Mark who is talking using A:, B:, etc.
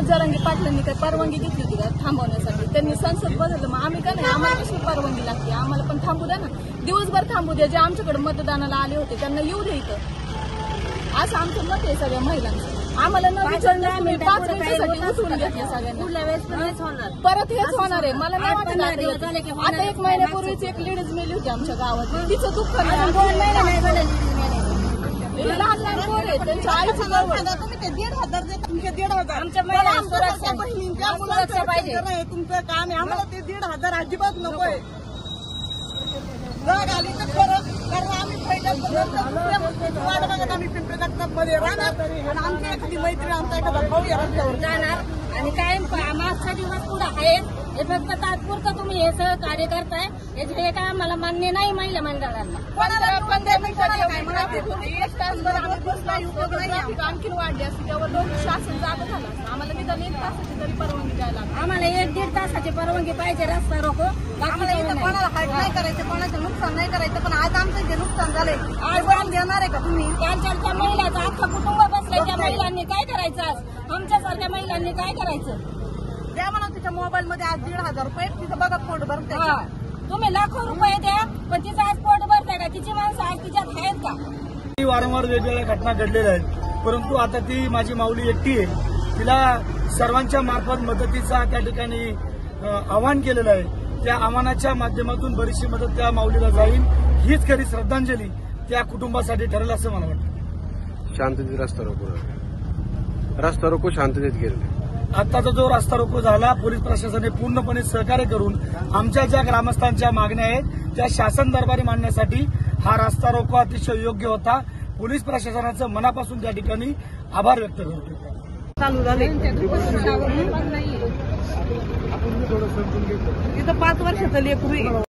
A: जरांगे पाटलांनी काय परवानगी घेतली होती का थांबवण्यासाठी? त्यांनी संसद बदललं, मग आम्ही का नाही? आम्हाला कशी परवानगी लागते? आम्हाला पण थांबू द्या ना, दिवसभर थांबू द्या. जे आमच्याकडे मतदानाला आले होते त्यांना येऊ द्या इथं, असं आमचं मत आहे सगळ्या महिलांचं. आम्हाला न विचारलं तुम्ही 5 मिनिटासाठी उठवून घेतलं सगळ्यांना. परत हेच होणार आहे मला नाही वाटत. आता 1 महिन्यापूर्वीच एक लेडीज मेली होती आमच्या गावात, तिचं दुःख लहान लहान पोर आहे त्यांच्या आईचं
B: तुम्ही ते 1,500 दे, तुमचे 1,500 आमच्या बहिणींच्या मुलांचं पाहिजे तुमचं काम आहे. आम्हाला ते 1,500 अजिबात नकोय. जाग आली तर खरं, कारण आम्ही पहिल्यापासून वाट बघत आम्ही पिंपरी मध्ये राहणार आणि आमची एखादी मैत्री आमचा एखादा भाऊ या रस्त्यावर जाणार आणि काय मागचा दिवस पुढे आहे. हे फक्त तात्पुरतं तुम्ही हे सहकार्य करताय, हे काय आम्हाला मान्य नाही. महिला मंडळांना 15
A: आणखी वाढली असते तेव्हा लोक शासन जागा झालं असतं. आम्हाला निदान 1 तासाची तरी परवानगी द्यायला लागते.
B: आम्हाला 1-1.5 तासाची परवानगी पाहिजे रस्ता रोको. कोणाला हाईट नाही करायचं, कोणाचं नुकसान नाही करायचं. पण आज आमचं जे नुकसान झालंय आज काम देणार आहे का तुम्ही? त्यांच्या महिलाचं अख्खं कुटुंब बसलंय. त्या महिलांनी काय करायचं? आज आमच्यासारख्या महिलांनी काय करायचं? द्या म्हणा तिच्या मोबाईल मध्ये आज 1,500 रुपये, तिचं बघा पोट भरते. तुम्ही लाखो रुपये द्या, पण तिचं आज पोट भरते का? तिची माणसं आज तिच्यात आहेत का?
C: वारंवार वेगवेगळ्या घटना घडलेल्या आहेत, परंतु आता ती माझी माऊली एकटी आहे. तिला सर्वांच्या मार्फत मदतीचा त्या ठिकाणी आवाहन केलेलं आहे. त्या आव्हानाच्या माध्यमातून बरीचशी मदत त्या माऊलीला जाईल. हीच खरी श्रद्धांजली त्या कुटुंबासाठी ठरेल असं मला वाटतं.
D: शांततेत रस्ता रोको शांततेत गेले.
C: आताचा जो रस्ता रोको झाला, पोलीस प्रशासनाने पूर्णपणे सहकार्य करून आमच्या ज्या ग्रामस्थांच्या मागण्या आहेत त्या शासन दरबारी मांडण्यासाठी हा रस्ता रोको अतिशय योग्य होता. पोलीस प्रशासनाचं मनापासून त्या ठिकाणी आभार व्यक्त करतो.
B: चालू झाले तिथं 5 वर्षाचं लेकरू आहे.